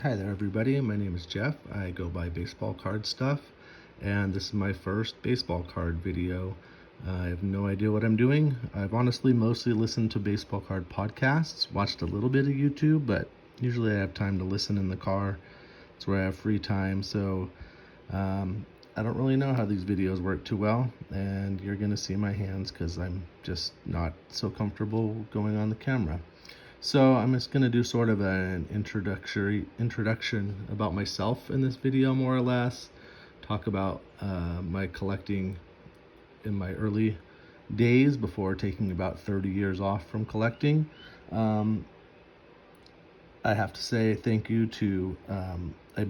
Hi there, everybody. My name is Jeff. I go by Baseball Card Stuff, and this is my first baseball card video. I have no idea what I'm doing. I've honestly mostly listened to baseball card podcasts, watched a little bit of YouTube, but usually I have time to listen in the car. It's where I have free time, so I don't really know how these videos work too well, and you're going to see my hands because I'm just not so comfortable going on the camera. So I'm just going to do sort of an introduction about myself in this video, more or less. Talk about my collecting in my early days before taking about 30 years off from collecting. I have to say thank you to, I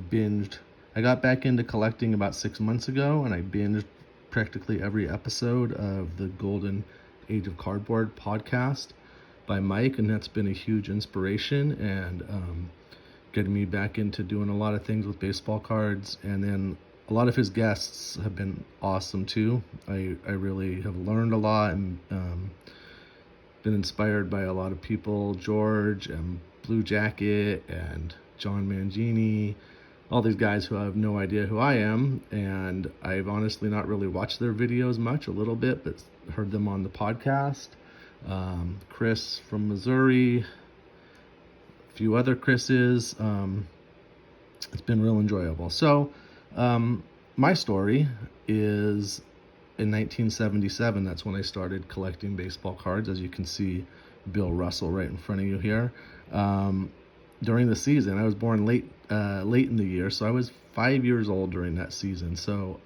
got back into collecting about 6 months ago, and I binged practically every episode of the Golden Age of Cardboard podcast by Mike, and that's been a huge inspiration and getting me back into doing a lot of things with baseball cards. And then a lot of his guests have been awesome too. I really have learned a lot and been inspired by a lot of people, George and Blue Jacket and John Mangini, all these guys who have no idea who I am, and I've honestly not really watched their videos much, a little bit, but heard them on the podcast. Chris from Missouri, a few other Chris's. It's been real enjoyable. So my story is in 1977. That's when I started collecting baseball cards. As you can see, Bill Russell right in front of you here. During the season, I was born late in the year, so I was 5 years old during that season. So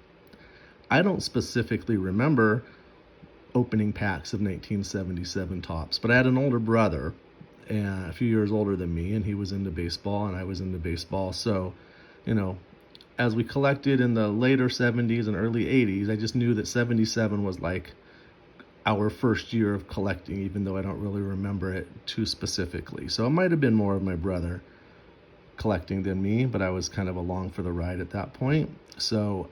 I don't specifically remember opening packs of 1977 Topps, but I had an older brother, a few years older than me, and he was into baseball and I was into baseball. So, as we collected in the later 70s and early 80s, I just knew that 77 was like our first year of collecting, even though I don't really remember it too specifically. So it might have been more of my brother collecting than me, but I was kind of along for the ride at that point. So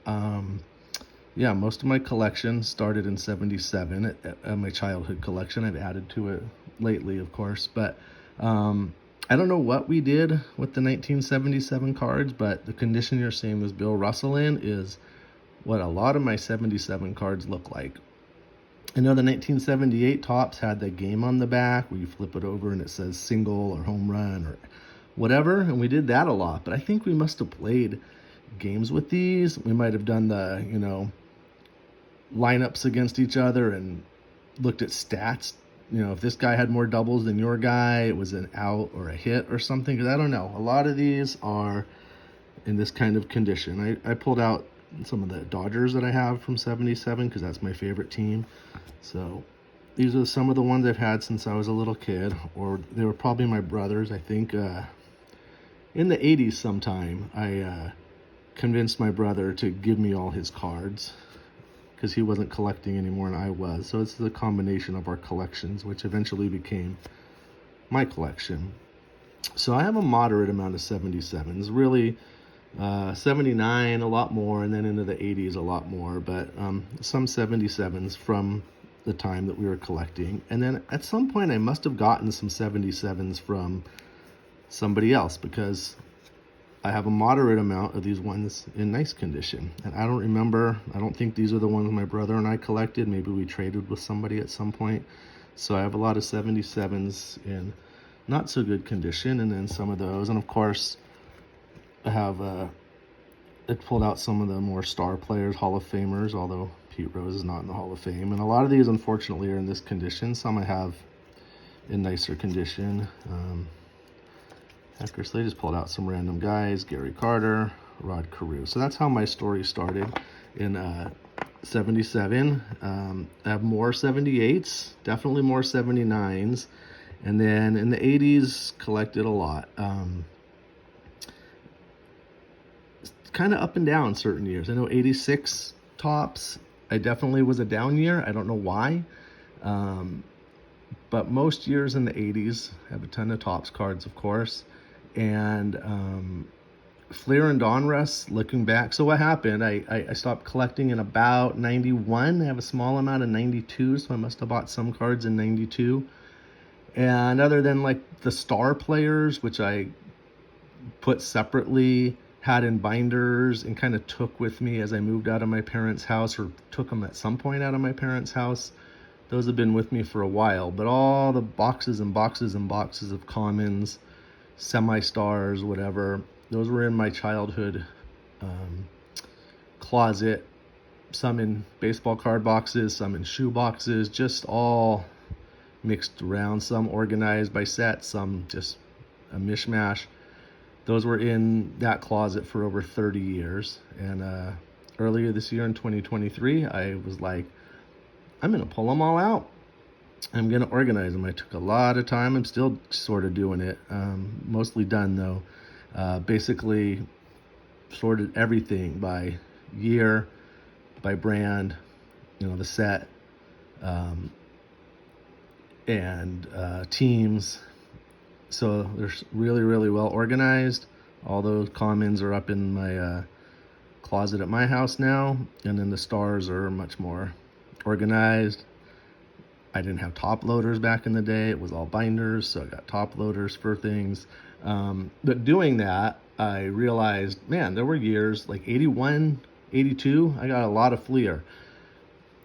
yeah, most of my collection started in 77, my childhood collection. I've added to it lately, of course, but I don't know what we did with the 1977 cards, but the condition you're seeing this Bill Russell in is what a lot of my 77 cards look like. I know the 1978 Topps had the game on the back where you flip it over and it says single or home run or whatever, and we did that a lot, but I think we must have played games with these. We might have done the, lineups against each other and looked at stats. If this guy had more doubles than your guy, it was an out or a hit or something. Because I don't know. A lot of these are in this kind of condition. I pulled out some of the Dodgers that I have from 77 because that's my favorite team. So these are some of the ones I've had since I was a little kid, or they were probably my brother's. I think in the 80s sometime, I convinced my brother to give me all his cards because he wasn't collecting anymore and I was. So it's the combination of our collections, which eventually became my collection. So I have a moderate amount of 77s, really 79 a lot more, and then into the 80s a lot more, but some 77s from the time that we were collecting. And then at some point I must have gotten some 77s from somebody else because I have a moderate amount of these ones in nice condition. And I don't think these are the ones my brother and I collected. Maybe we traded with somebody at some point. So I have a lot of 77s in not so good condition, and then some of those. And of course, I have it pulled out some of the more star players, Hall of Famers, although Pete Rose is not in the Hall of Fame. And a lot of these, unfortunately, are in this condition. Some I have in nicer condition. Hecker Slade just pulled out some random guys, Gary Carter, Rod Carew. So that's how my story started in 77. I have more 78s, definitely more 79s. And then in the 80s, collected a lot. Kind of up and down certain years. I know 86 Topps, I definitely was a down year. I don't know why. But most years in the 80s, I have a ton of Topps cards, of course. And Fleer and Donruss, looking back. So what happened, I stopped collecting in about 91. I have a small amount of 92, so I must have bought some cards in 92. And other than like the star players, which I put separately, had in binders, and kind of took with me as I moved out of my parents' house, or took them at some point out of my parents' house. Those have been with me for a while, but all the boxes and boxes and boxes of commons, semi-stars, whatever, those were in my childhood um, closet. Some in baseball card boxes, some in shoe boxes, just all mixed around, some organized by set, some just a mishmash. Those were in that closet for over 30 years. And earlier this year in 2023, I was like, I'm going to pull them all out. I'm going to organize them. I took a lot of time. I'm still sort of doing it. Mostly done, though. Basically, sorted everything by year, by brand, the set, and teams. So they're really, really well organized. All those commons are up in my closet at my house now. And then the stars are much more organized. I didn't have top loaders back in the day. It was all binders, so I got top loaders for things. But doing that, I realized, man, there were years like 81, 82, I got a lot of Fleer.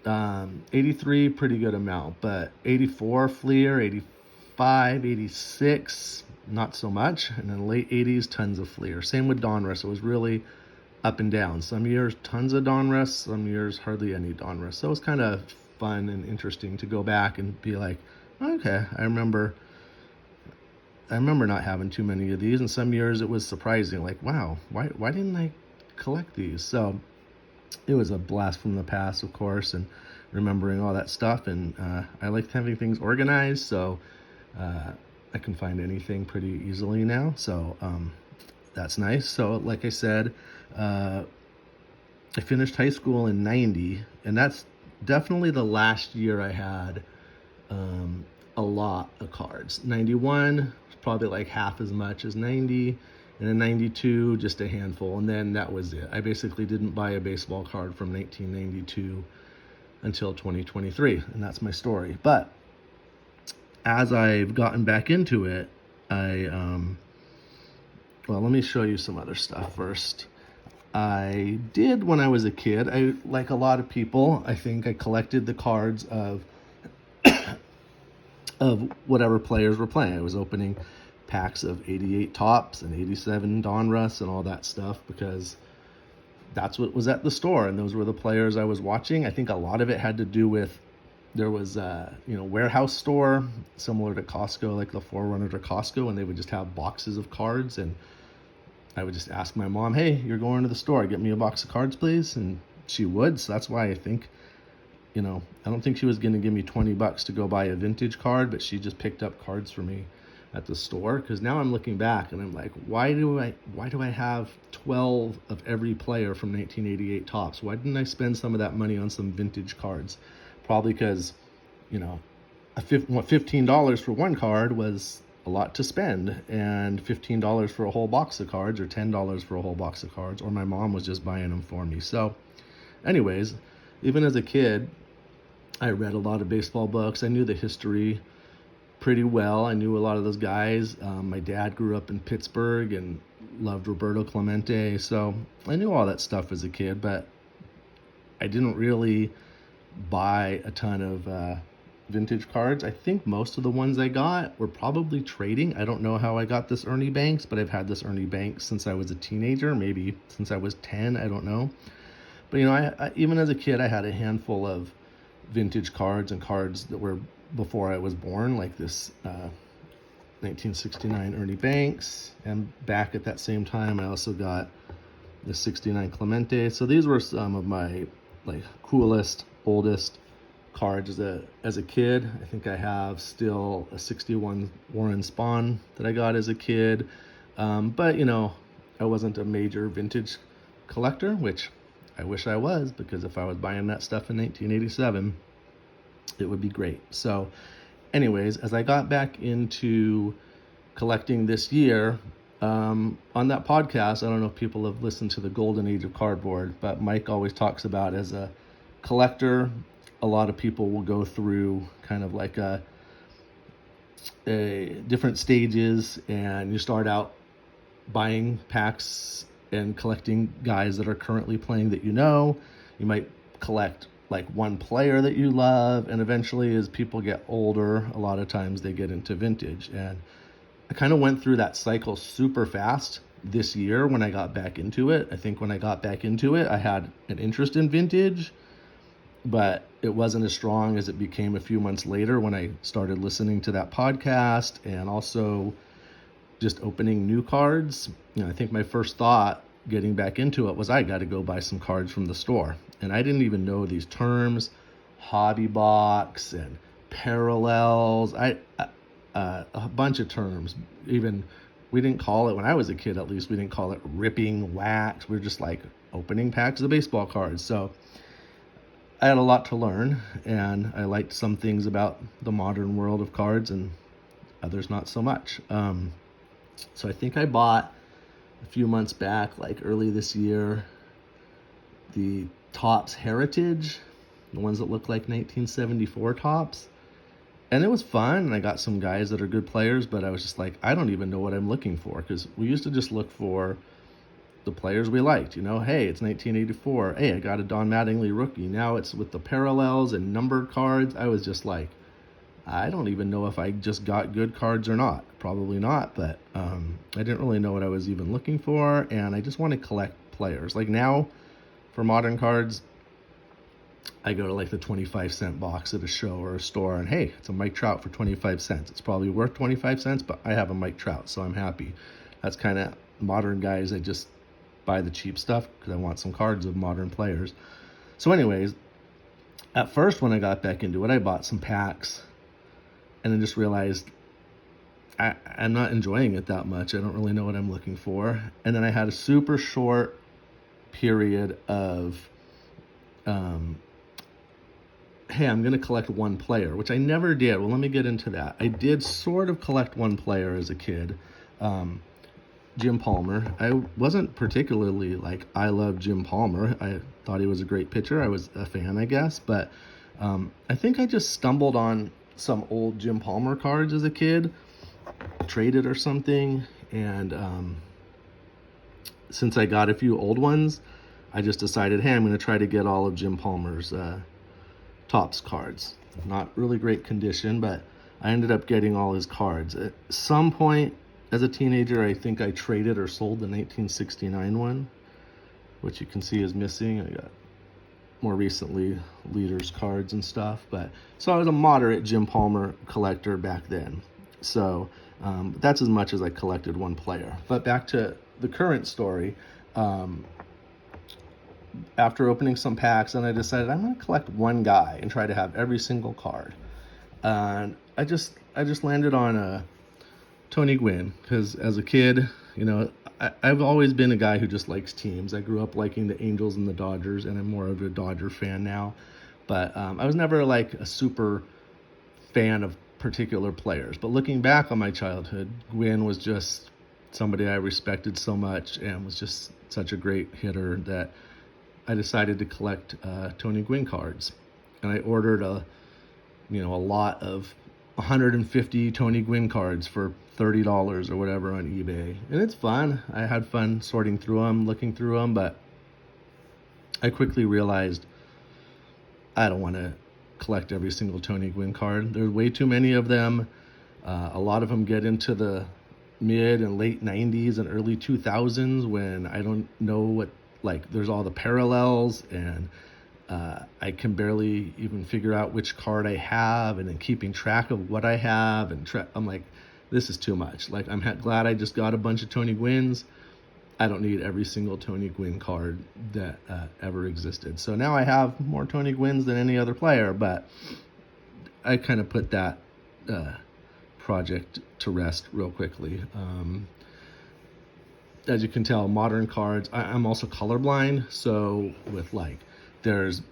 83, pretty good amount, but 84 Fleer, 85, 86, not so much. And then late 80s, tons of Fleer. Same with Donruss. It was really up and down. Some years, tons of Donruss, some years, hardly any Donruss. So it was kind of fun and interesting to go back and be like, okay, I remember not having too many of these. And some years it was surprising, like, wow, why didn't I collect these? So it was a blast from the past, of course, and remembering all that stuff. And I like having things organized, so I can find anything pretty easily now. So that's nice. So like I said, I finished high school in 90, and that's definitely the last year I had a lot of cards. 91 was probably like half as much as 90, and in 92, just a handful, and then that was it. I basically didn't buy a baseball card from 1992 until 2023, and that's my story. But as I've gotten back into it, well, let me show you some other stuff first. I did when I was a kid. I, like a lot of people, I think I collected the cards of whatever players were playing. I was opening packs of 88 Topps and 87 Donruss and all that stuff because that's what was at the store, and those were the players I was watching. I think a lot of it had to do with there was a warehouse store similar to Costco, like the 4Runner to Costco, and they would just have boxes of cards, and I would just ask my mom, hey, you're going to the store, get me a box of cards, please. And she would. So that's why I think, I don't think she was going to give me $20 to go buy a vintage card, but she just picked up cards for me at the store. Because now I'm looking back and I'm like, why do I have 12 of every player from 1988 Topps? Why didn't I spend some of that money on some vintage cards? Probably because, $15 for one card was a lot to spend, and $15 for a whole box of cards, or $10 for a whole box of cards, or my mom was just buying them for me. So anyways, even as a kid, I read a lot of baseball books. I knew the history pretty well. I knew a lot of those guys. My dad grew up in Pittsburgh and loved Roberto Clemente, so I knew all that stuff as a kid, but I didn't really buy a ton of vintage cards. I think most of the ones I got were probably trading. I don't know how I got this Ernie Banks, but I've had this Ernie Banks since I was a teenager, maybe since I was 10, I don't know. But I even as a kid, I had a handful of vintage cards and cards that were before I was born, like this 1969 Ernie Banks, and back at that same time I also got the 69 Clemente. So these were some of my coolest, oldest cards as a kid. I think I have still a 61 Warren Spahn that I got as a kid. But I wasn't a major vintage collector, which I wish I was, because if I was buying that stuff in 1987, it would be great. So anyways, as I got back into collecting this year, on that podcast, I don't know if people have listened to the Golden Age of Cardboard, but Mike always talks about, as a collector, a lot of people will go through kind of like a different stages, and you start out buying packs and collecting guys that are currently playing that you know. You might collect like one player that you love, and eventually as people get older, a lot of times they get into vintage. And I kind of went through that cycle super fast this year when I got back into it. I think when I got back into it, I had an interest in vintage, but it wasn't as strong as it became a few months later when I started listening to that podcast and also just opening new cards. I think my first thought getting back into it was I got to go buy some cards from the store. And I didn't even know these terms, hobby box and parallels. A bunch of terms. Even we didn't call it, when I was a kid at least, we didn't call it ripping wax. We were just like opening packs of baseball cards. So I had a lot to learn, and I liked some things about the modern world of cards and others not so much. So I think I bought a few months back, like early this year, the Topps Heritage, the ones that look like 1974 Topps. And it was fun, and I got some guys that are good players, but I was just like, I don't even know what I'm looking for, because we used to just look for the players we liked. Hey, it's 1984. Hey, I got a Don Mattingly rookie. Now it's with the parallels and numbered cards. I was just like, I don't even know if I just got good cards or not. Probably not, but I didn't really know what I was even looking for, and I just want to collect players. Like now, for modern cards, I go to like the 25-cent box at a show or a store, and hey, it's a Mike Trout for 25 cents. It's probably worth 25 cents, but I have a Mike Trout, so I'm happy. That's kind of modern guys. I just buy the cheap stuff because I want some cards of modern players. So anyways, at first when I got back into it, I bought some packs, and I just realized I'm not enjoying it that much. I don't really know what I'm looking for. And then I had a super short period of, hey, I'm going to collect one player, which I never did. Well, let me get into that. I did sort of collect one player as a kid, Jim Palmer. I wasn't particularly like, I love Jim Palmer. I thought he was a great pitcher. I was a fan, I guess. But I think I just stumbled on some old Jim Palmer cards as a kid, traded or something, and since I got a few old ones, I just decided, hey, I'm going to try to get all of Jim Palmer's Topps cards. Not really great condition, but I ended up getting all his cards. At some point as a teenager, I think I traded or sold the 1969 one, which you can see is missing. I got more recently leaders cards and stuff, but so I was a moderate Jim Palmer collector back then. So that's as much as I collected one player. But back to the current story. After opening some packs, and I decided I'm going to collect one guy and try to have every single card. And I just landed on Tony Gwynn, because as a kid, I've always been a guy who just likes teams. I grew up liking the Angels and the Dodgers, and I'm more of a Dodger fan now. But I was never like a super fan of particular players. But looking back on my childhood, Gwynn was just somebody I respected so much and was just such a great hitter that I decided to collect Tony Gwynn cards. And I ordered a lot of 150 Tony Gwynn cards for $30 or whatever on eBay. And it's fun. I had fun sorting through them, looking through them, but I quickly realized I don't want to collect every single Tony Gwynn card. There's way too many of them. A lot of them get into the mid and late 90s and early 2000s when I don't know what, like, there's all the parallels, and I can barely even figure out which card I have, and then keeping track of what I have, and I'm like, this is too much. Like, I'm glad I just got a bunch of Tony Gwynns. I don't need every single Tony Gwynn card that ever existed. So now I have more Tony Gwynns than any other player, but I kind of put that project to rest real quickly. As you can tell, modern cards, I'm also colorblind, so with there's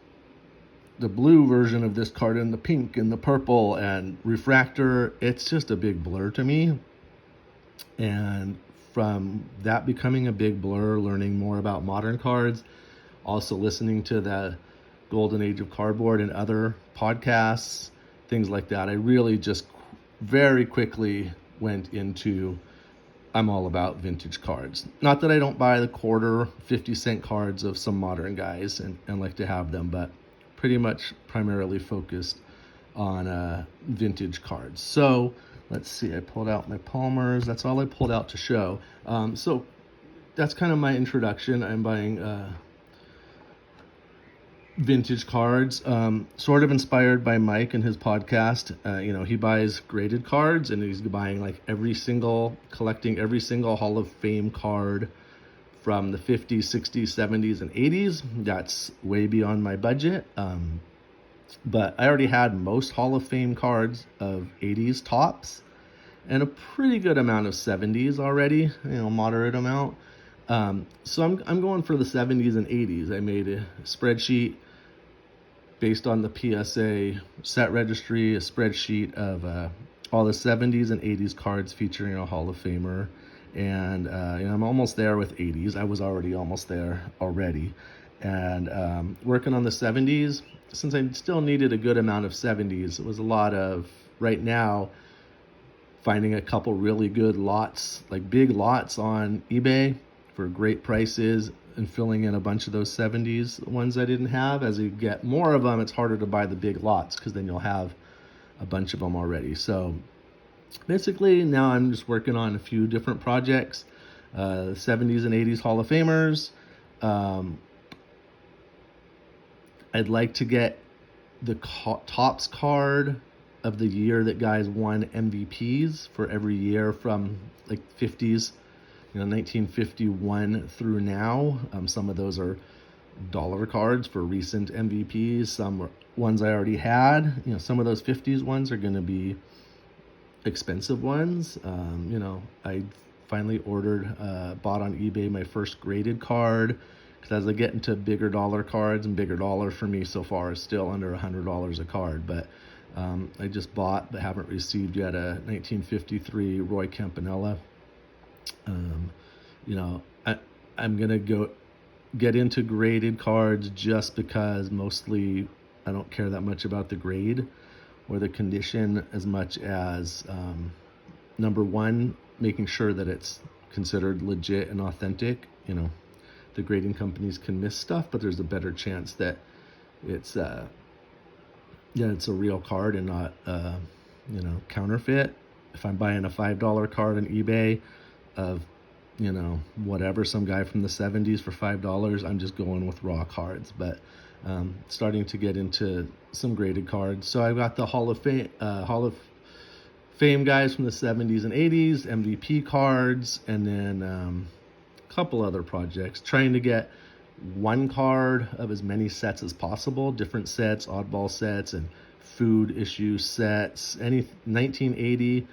the blue version of this card and the pink and the purple and refractor, it's just a big blur to me. And from that becoming a big blur, learning more about modern cards, also listening to the Golden Age of Cardboard and other podcasts, things like that, I really just very quickly went into I'm all about vintage cards. Not that I don't buy the quarter 50-cent cards of some modern guys and like to have them, but pretty much primarily focused on vintage cards. So let's see, I pulled out my Palmers. That's all I pulled out to show. So that's kind of my introduction. I'm buying vintage cards, sort of inspired by Mike and his podcast. He buys graded cards, and he's buying collecting every single Hall of Fame card from the 50s, 60s, 70s, and 80s. That's way beyond my budget. But I already had most Hall of Fame cards of 80s tops and a pretty good amount of 70s already, moderate amount. So I'm going for the 70s and 80s. I made a spreadsheet based on the PSA set registry, a spreadsheet of all the 70s and 80s cards featuring a Hall of Famer. And I'm almost there with 80s. I was already almost there already. And working on the 70s, since I still needed a good amount of 70s, it was a lot of, right now, finding a couple really good lots, like big lots on eBay for great prices, and filling in a bunch of those 70s ones I didn't have. As you get more of them, it's harder to buy the big lots because then you'll have a bunch of them already. So basically now I'm just working on a few different projects, 70s and 80s Hall of Famers. I'd like to get the Topps card of the year that guys won MVPs for every year from like 50s, 1951 through now. Some of those are dollar cards for recent MVPs. Some are ones I already had. Some of those 50s ones are going to be expensive ones. I finally bought on eBay my first graded card, because as I get into bigger dollar cards, and bigger dollar for me so far is still under $100 a card, but I just bought but haven't received yet a 1953 Roy Campanella. I'm gonna get into graded cards just because mostly I don't care that much about the grade or the condition as much as number one, making sure that it's considered legit and authentic. The grading companies can miss stuff, but there's a better chance that it's it's a real card and not counterfeit. If I'm buying a $5 card on eBay of whatever, some guy from the 70s for $5, I'm just going with raw cards. But starting to get into some graded cards. So I've got the Hall of Fame guys from the 70s and 80s, MVP cards, and then a couple other projects, trying to get one card of as many sets as possible, different sets, oddball sets, and food issue sets, any 1980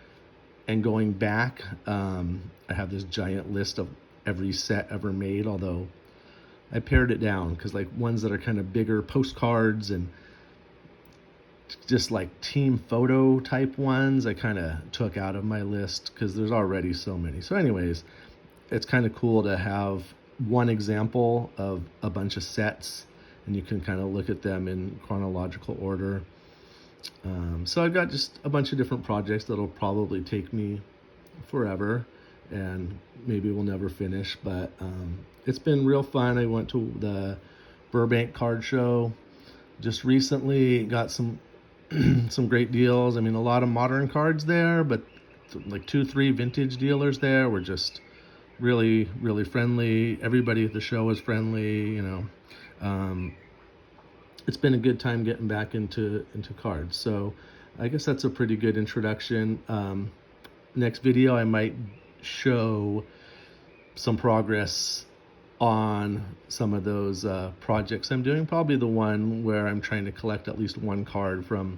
and going back. I have this giant list of every set ever made, although I pared it down because like ones that are kind of bigger postcards and just like team photo type ones, I kind of took out of my list because there's already so many. So anyways, it's kind of cool to have one example of a bunch of sets, and you can kind of look at them in chronological order. So I've got just a bunch of different projects that'll probably take me forever and maybe we'll never finish, but it's been real fun. I went to the Burbank card show just recently, got some some great deals. I mean, a lot of modern cards there, but like 2-3 vintage dealers there were just really, really friendly. Everybody at the show was friendly. It's been a good time getting back into cards. So I guess that's a pretty good introduction. Next video, I might show some progress on some of those projects I'm doing. Probably the one where I'm trying to collect at least one card from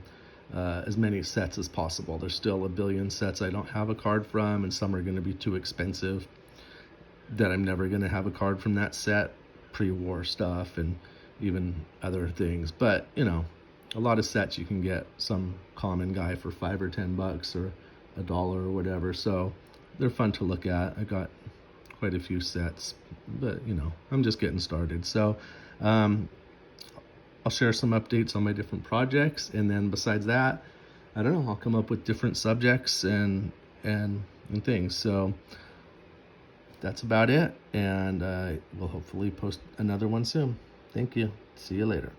as many sets as possible. There's still a billion sets I don't have a card from, and some are going to be too expensive that I'm never going to have a card from that set, pre-war stuff and even other things. But a lot of sets you can get some common guy for $5 or $10 or $1 or whatever, so they're fun to look at. I got quite a few sets, but I'm just getting started. So I'll share some updates on my different projects, and then besides that, I don't know, I'll come up with different subjects and things. So that's about it, and we'll hopefully post another one soon. Thank you. See you later.